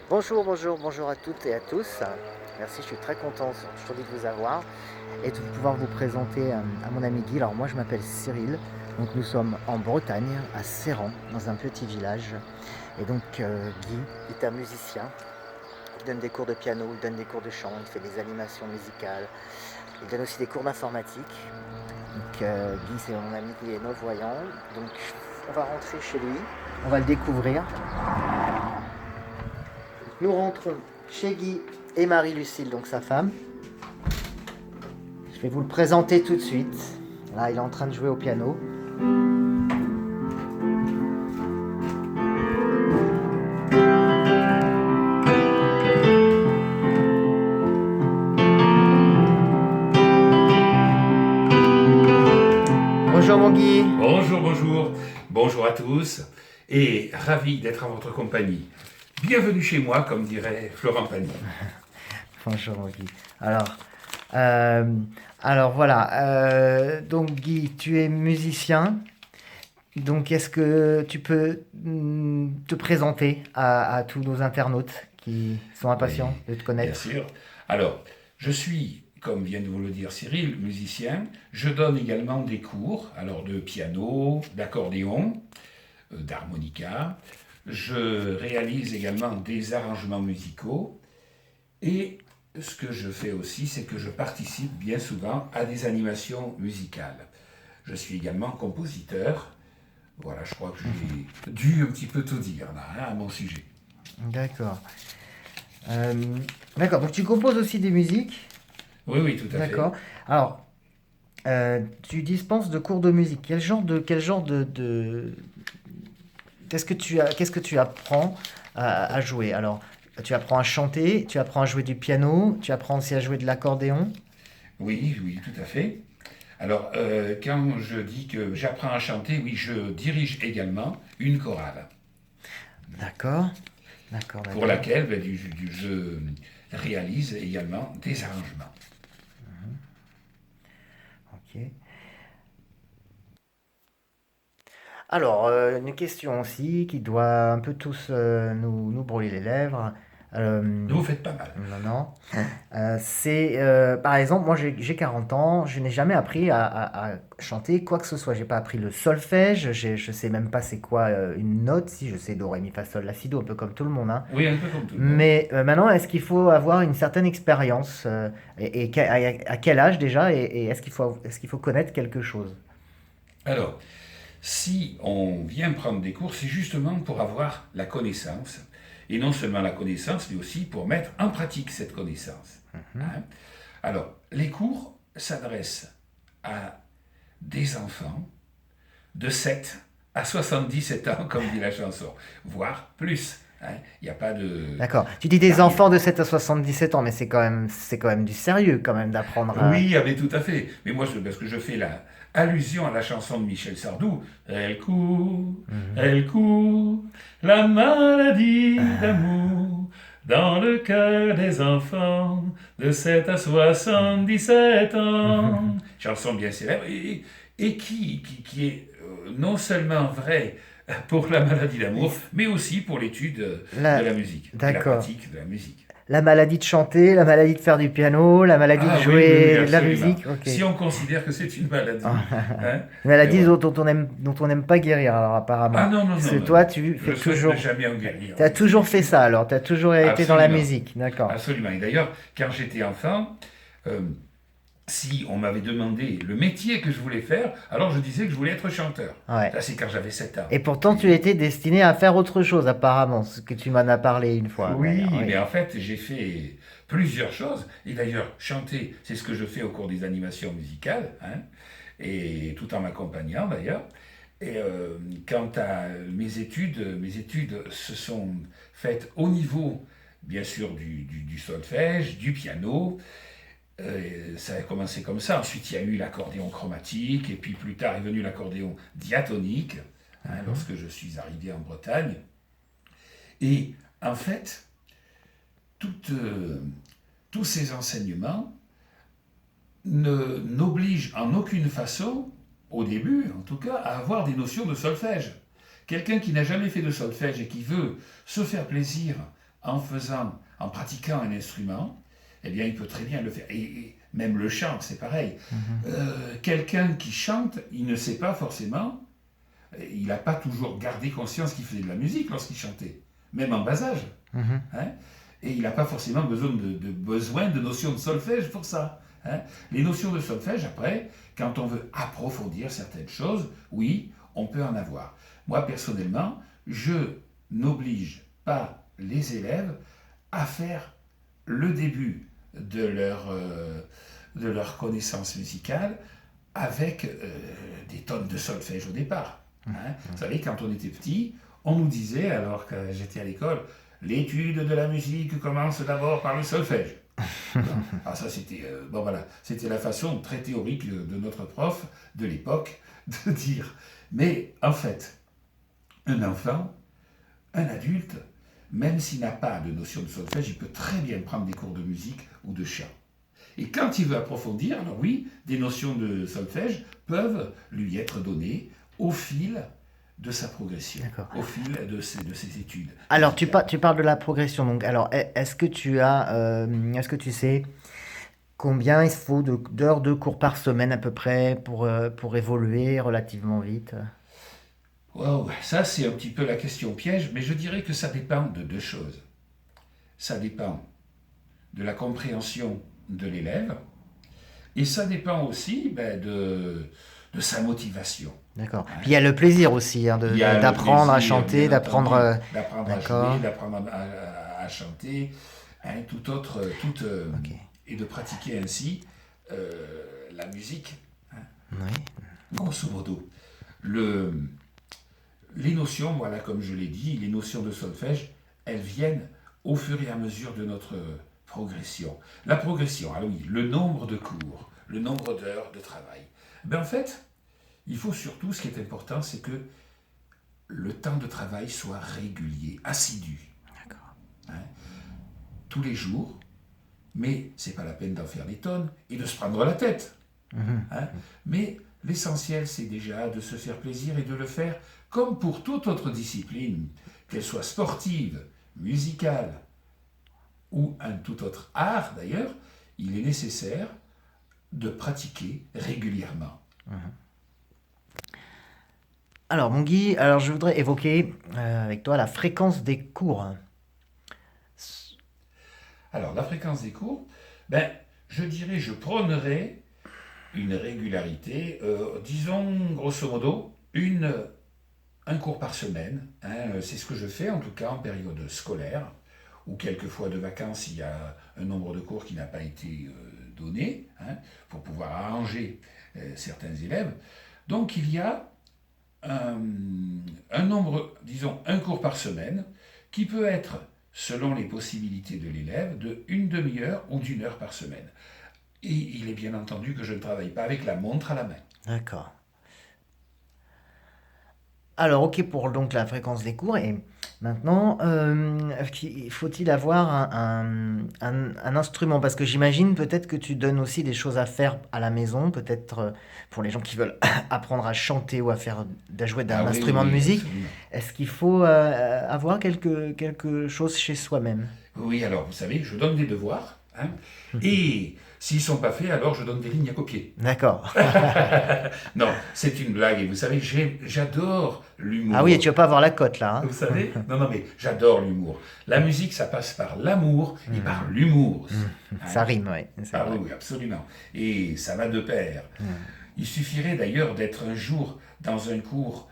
Bonjour, bonjour, bonjour à toutes et à tous. Merci, je suis très content aujourd'hui de vous avoir et de pouvoir vous présenter à mon ami Guy. Alors moi je m'appelle Cyril, donc nous sommes en Bretagne, à Serran, dans un petit village. Et donc Guy est un musicien, il donne des cours de piano, il donne des cours de chant, il fait des animations musicales, il donne aussi des cours d'informatique. Donc Guy c'est mon ami qui est non-voyant, donc on va rentrer chez lui, on va le découvrir. Nous rentrons chez Guy et Marie-Lucille, donc sa femme. Je vais vous le présenter tout de suite. Là, il est en train de jouer au piano. Bonjour mon Guy. Bonjour, bonjour, bonjour à tous et ravi d'être en votre compagnie. Bienvenue chez moi, comme dirait Florent Pagny. Bonjour mon Guy. Euh, alors voilà. Donc Guy, tu es musicien. Donc est-ce que tu peux te présenter à tous nos internautes qui sont Oui, impatients de te bien connaître? sûr. Alors, je suis, comme vient de vous le dire Cyril, musicien. Je donne également des cours, alors de piano, d'accordéon, d'harmonica. Je réalise également des arrangements musicaux. Et ce que je fais aussi, c'est que je participe bien souvent à des animations musicales. Je suis également compositeur. Voilà, je crois que j'ai dû un petit peu tout dire là, hein, à mon sujet. D'accord. Euh, d'accord. Donc tu composes aussi des musiques. Oui, oui, tout à D'accord. fait. Alors, tu dispenses de cours de musique. Qu'est-ce que tu apprends à jouer? Alors, tu apprends à chanter, tu apprends à jouer du piano, tu apprends aussi à jouer de l'accordéon. Oui, oui, tout à fait. Alors, quand je dis que j'apprends à chanter, oui, je dirige également une chorale D'accord, d'accord, pour d'accord. laquelle je réalise également des arrangements. Ok. Alors, une question aussi qui doit un peu tous nous brûler les lèvres. Euh, Vous faites pas mal. non, non. Par exemple, moi j'ai 40 ans, je n'ai jamais appris à chanter quoi que ce soit. J'ai pas appris le solfège, je sais même pas c'est quoi une note, si je sais do, ré, mi, fa, sol, la, si, do, un peu comme tout le monde, hein. Oui, un peu comme tout le monde. Mais maintenant, est-ce qu'il faut avoir une certaine expérience à quel âge déjà et est-ce qu'il faut connaître quelque chose? Alors, si on vient prendre des cours, c'est justement pour avoir la connaissance. Et non seulement la connaissance, mais aussi pour mettre en pratique cette connaissance. Hein. Alors, les cours s'adressent à des enfants de 7 à 77 ans, comme dit la chanson, voire plus. Hein. Il n'y a pas de D'accord. Tu dis des enfants barrière. de 7 à 77 ans, mais c'est quand même du sérieux quand même d'apprendre à... Oui, ah, mais tout à fait. Mais moi, parce que je fais la allusion à la chanson de Michel Sardou. Elle court, la maladie d'amour dans le cœur des enfants de 7 à 77 ans. Chanson bien célèbre et qui est non seulement vraie pour la maladie d'amour, mais aussi pour l'étude de La... la musique et la D'accord. pratique de la musique. La maladie de chanter, la maladie de faire du piano, la maladie de Ah oui, oui, oui, jouer de la absolument. musique. Ok. Si on considère que c'est une maladie, hein, Une et maladie voilà. dont on n'aime pas guérir, alors Ah apparemment. non, non, Parce non, que non, toi, non. tu Je fais souhaite ne toujours... jamais en guérir, Tu as oui, ça toujours c'est fait sûr. ça, alors. Tu as toujours été dans la Absolument, musique. D'accord. absolument. Et d'ailleurs, quand j'étais enfant, euh, si on m'avait demandé le métier que je voulais faire, alors je disais que je voulais être chanteur. Ouais. Ça, c'est quand j'avais 7 ans. Et pourtant, tu Et étais destiné à faire autre chose, apparemment. Ce que tu m'en as parlé une fois, d'ailleurs. oui, Oui. mais en fait, j'ai fait plusieurs choses. Et d'ailleurs, chanter, c'est ce que je fais au cours des animations musicales, hein, et tout en m'accompagnant d'ailleurs. Et quant à mes études se sont faites au niveau, bien sûr, du solfège, du piano. Ça a commencé comme ça. Ensuite, il y a eu l'accordéon chromatique, et puis plus tard est venu l'accordéon diatonique, hein, lorsque je suis arrivé en Bretagne. Et en fait, toutes, tous ces enseignements n'obligent en aucune façon, au début en tout cas, à avoir des notions de solfège. Quelqu'un qui n'a jamais fait de solfège et qui veut se faire plaisir en pratiquant un instrument, eh bien, il peut très bien le faire. Et même le chant, c'est pareil. Quelqu'un qui chante, il ne sait pas forcément, il n'a pas toujours gardé conscience qu'il faisait de la musique lorsqu'il chantait, même en bas âge. Mhm. Hein. Et il n'a pas forcément besoin de notions de solfège pour ça. Hein. Les notions de solfège, après, quand on veut approfondir certaines choses, oui, on peut en avoir. Moi, personnellement, je n'oblige pas les élèves à faire le début de leur connaissance musicale avec des tonnes de solfège au départ. Hein. Vous savez, quand on était petit, on nous disait, alors que j'étais à l'école, l'étude de la musique commence d'abord par le solfège. Alors ça, c'était voilà, c'était la façon très théorique de notre prof de l'époque de dire. Mais en fait, un enfant, un adulte, même s'il n'a pas de notion de solfège, il peut très bien prendre des cours de musique ou de chant. Et quand il veut approfondir, alors oui, des notions de solfège peuvent lui être données au fil de sa progression, D'accord. au fil de ses études. Alors, tu parles de la progression. Donc, alors, est-ce que est-ce que tu sais combien il faut d'heures de cours par semaine à peu près pour évoluer relativement vite? Wow, ça c'est un petit peu la question piège, mais je dirais que ça dépend de deux choses. Ça dépend de la compréhension de l'élève, et ça dépend aussi de sa motivation. D'accord. Hein. Puis il y a le plaisir aussi hein, Il y a le d'apprendre à plaisir, chanter, bien entendu, d'apprendre. d'apprendre à jouer, D'accord. d'apprendre à chanter, hein, Ok. et de pratiquer ainsi la musique, hein, Oui. grosso modo. Le, les notions, voilà, comme je l'ai dit, les notions de solfège, elles viennent au fur et à mesure de notre progression. La progression, alors oui, le nombre de cours, le nombre d'heures de travail. Ben en fait, il faut surtout, ce qui est important, c'est que le temps de travail soit régulier, assidu, D'accord. hein, tous les jours, mais c'est pas la peine d'en faire des tonnes et de se prendre la tête. Mhm. Hein. Mais l'essentiel, c'est déjà de se faire plaisir et de le faire comme pour toute autre discipline, qu'elle soit sportive, musicale ou un tout autre art d'ailleurs, il est nécessaire de pratiquer régulièrement. Alors, mon Guy, alors je voudrais évoquer avec toi la fréquence des cours. Alors, la fréquence des cours, ben, je dirais, je prônerais une régularité, disons grosso modo, un cours par semaine. Hein, c'est ce que je fais en tout cas en période scolaire, ou quelquefois de vacances, il y a un nombre de cours qui n'a pas été donné, hein, pour pouvoir arranger certains élèves. Donc il y a un nombre, disons, un cours par semaine, qui peut être, selon les possibilités de l'élève, de une demi-heure ou d'une heure par semaine. Et il est bien entendu que je ne travaille pas avec la montre à la main. D'accord. Alors, ok pour donc la fréquence des cours. Et maintenant, faut-il avoir un instrument? Parce que j'imagine peut-être que tu donnes aussi des choses à faire à la maison, peut-être pour les gens qui veulent apprendre à chanter ou à jouer d'un Ah oui, instrument de oui, musique. absolument. Est-ce qu'il faut avoir quelque chose chez soi-même? Oui, alors, vous savez, je donne des devoirs, hein, et s'ils ne sont pas faits, alors je donne des lignes à copier. D'accord. Non, c'est une blague, et vous savez, j'adore Ah oui, et l'humour. tu vas pas avoir la cote là, hein? Vous savez? Non, non, mais j'adore l'humour. La musique, ça passe par l'amour et par l'humour aussi. Hein. Ça rime, oui, c'est Ah oui, vrai. oui, absolument. Et ça va de pair. Il suffirait d'ailleurs d'être un jour dans un cours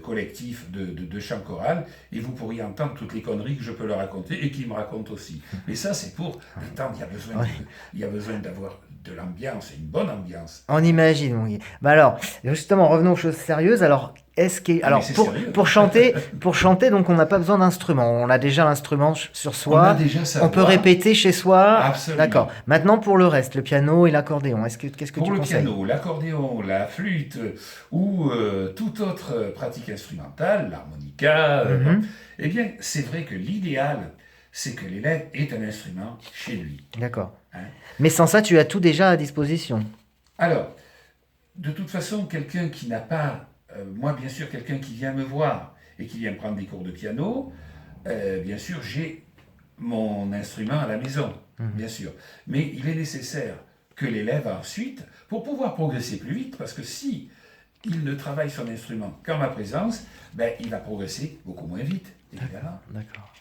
collectif de chant choral et vous pourriez entendre toutes les conneries que je peux leur raconter et qu'ils me racontent aussi. Mais ça, c'est pour détendre. Ouais. Il y a besoin d'avoir de l'ambiance et une bonne ambiance. On imagine, oui. Bah alors, justement, revenons aux choses sérieuses. Alors, Ah, mais alors c'est sérieux. pour chanter, donc on n'a pas besoin d'instrument. On a déjà l'instrument sur On a soi. déjà sa On peut voix. répéter chez soi. D'accord. Absolument. Maintenant, pour le reste, le piano et l'accordéon, qu'est-ce que Pour tu le conseilles? piano, l'accordéon, la flûte ou toute autre pratique instrumentale, l'harmonica, bon, Mhm. eh bien, c'est vrai que l'idéal, c'est que l'élève ait un instrument chez lui. D'accord. Hein. Mais sans ça, tu as tout déjà à disposition. Alors, de toute façon, quelqu'un qui n'a pas, moi bien sûr, quelqu'un qui vient me voir et qui vient prendre des cours de piano, bien sûr, j'ai mon instrument à la maison, bien sûr. Mais il est nécessaire que l'élève ensuite, pour pouvoir progresser plus vite, parce que si il ne travaille son instrument qu'en ma présence, ben, il va progresser beaucoup moins vite, évidemment. D'accord.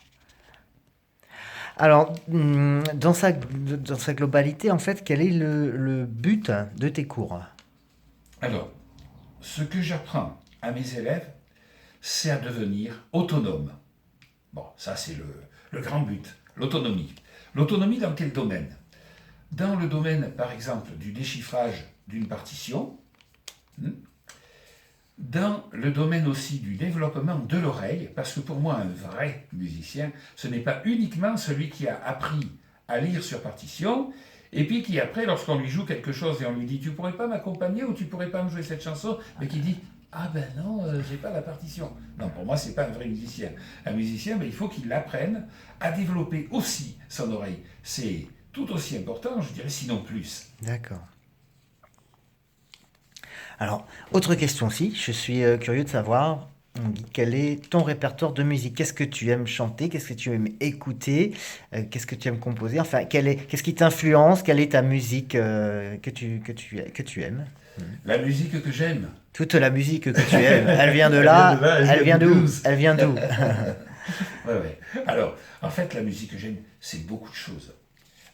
Alors, dans sa globalité, en fait, quel est le but de tes cours? Alors, ce que j'apprends à mes élèves, c'est à devenir autonome. Bon, ça c'est le grand but, l'autonomie. L'autonomie dans quel domaine? Dans le domaine, par exemple, du déchiffrage d'une partition, dans le domaine aussi du développement de l'oreille, parce que pour moi, un vrai musicien, ce n'est pas uniquement celui qui a appris à lire sur partition, et puis qui après, lorsqu'on lui joue quelque chose et on lui dit « tu pourrais pas m'accompagner ou tu pourrais pas me jouer cette chanson ?» mais qui dit « ah ben non, j'ai pas la partition ». Non, pour moi, c'est pas un vrai musicien. Un musicien, ben, il faut qu'il apprenne à développer aussi son oreille. C'est tout aussi important, je dirais, sinon plus. D'accord. Alors, autre question aussi, je suis curieux de savoir, Guy, quel est ton répertoire de musique? Qu'est-ce que tu aimes chanter? Qu'est-ce que tu aimes écouter? Qu'est-ce que tu aimes composer? Enfin, qu'est-ce qui t'influence? Quelle est ta musique que tu aimes? La musique que j'aime, Toute la musique que tu aimes, elle vient de là, elle vient d'où? Elle vient d'où? ouais, ouais. Alors, en fait, la musique que j'aime, c'est beaucoup de choses.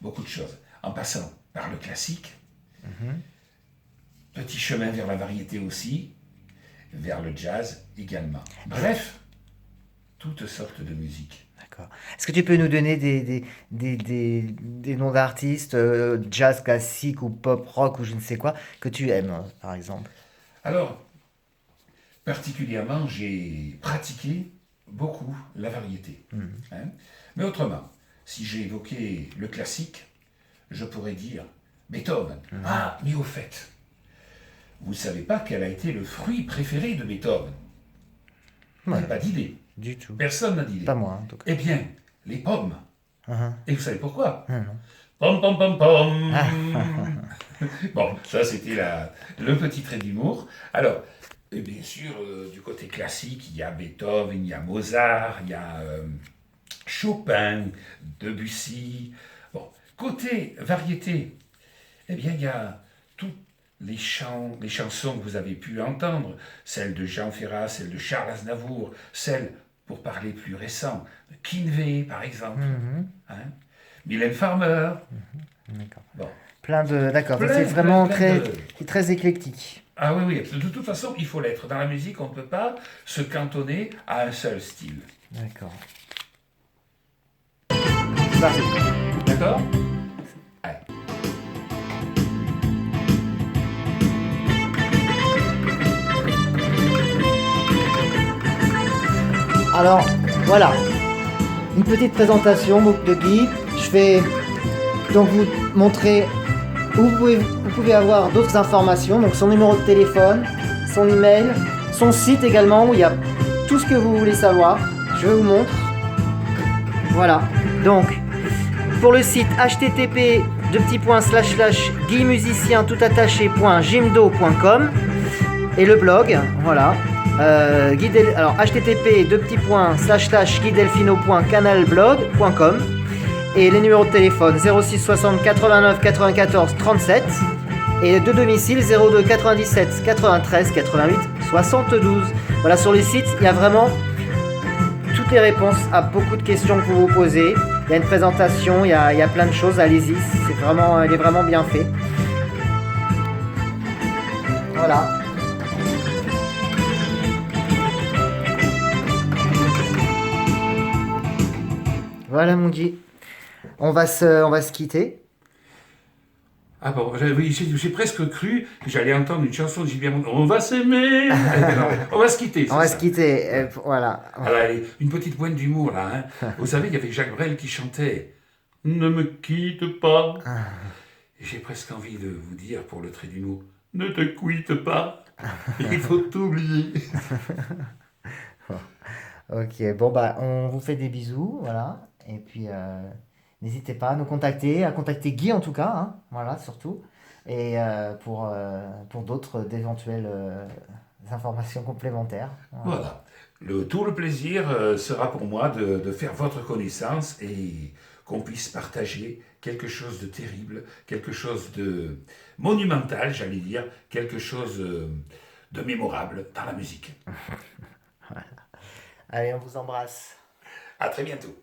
Beaucoup de choses. En passant par le classique, petit chemin vers la variété aussi, vers le jazz également. Bref, toutes sortes de musique. D'accord. Est-ce que tu peux nous donner des noms d'artistes, jazz classique ou pop rock ou je ne sais quoi, que tu aimes, par exemple? Alors, particulièrement, j'ai pratiqué beaucoup la variété. Hein. Mais autrement, si j'ai évoqué le classique, je pourrais dire Beethoven. Ah, mais au fait, vous ne savez pas quel a été le fruit préféré de Beethoven? Vous Ouais, n'avez pas d'idée. du tout. Personne n'a d'idée. Pas moi, en tout cas. Eh bien, les pommes. Mhm. Et vous savez pourquoi? Non. Pom pom pom pom. Bon, ça c'était le petit trait d'humour. Alors, et bien sûr, du côté classique, il y a Beethoven, il y a Mozart, il y a Chopin, Debussy. Bon, côté variété, eh bien, il y a toutes les chansons que vous avez pu entendre, celles de Jean Ferrat, celles de Charles Aznavour, celles, pour parler plus récent, de Kinvey, par exemple, hein, Mylène Farmer. D'accord. Bon. D'accord. Plein, C'est vraiment plein de- très éclectique. Ah oui, oui, de toute façon, il faut l'être. Dans la musique, on ne peut pas se cantonner à un seul style. D'accord. C'est parti. D'accord? Allez. Alors, voilà. Une petite présentation donc, de Guy. Je vais donc vous montrer où vous pouvez avoir d'autres informations. Donc son numéro de téléphone, son email, son site également où il y a tout ce que vous voulez savoir. Je vous montre. Voilà. Donc, pour le site http://guymusicien.gymdo.com et le blog, voilà. Alors http://guydelfino.canalblog.com et les numéros de téléphone 06 60 89 94 37 et de domicile 02 97 93 88 72. Voilà, sur le site, il y a vraiment toutes les réponses à beaucoup de questions que vous vous posez. Il y a une présentation, il y a plein de choses, allez-y, il est vraiment bien fait. Voilà. Voilà mon Guy. On va se quitter. Ah bon, oui, j'ai presque cru que j'allais entendre une chanson de Gilbert Montand. On va s'aimer. Non, on va se quitter. On va ça. se quitter. Voilà. Alors, allez, une petite pointe d'humour là. Hein. Vous savez, il y avait Jacques Brel qui chantait Ne me quitte pas. Et j'ai presque envie de vous dire pour le trait d'humour Ne te quitte pas. Il faut t'oublier. Ok, bon bah on vous fait des bisous, voilà. Et puis n'hésitez pas à nous contacter, à contacter Guy en tout cas, hein, voilà, surtout. Et pour d'autres d'éventuelles informations complémentaires. Voilà. Tout le plaisir sera pour moi de faire votre connaissance et qu'on puisse partager quelque chose de terrible, quelque chose de monumental, j'allais dire, quelque chose de mémorable dans la musique. Allez, on vous embrasse. À très bientôt.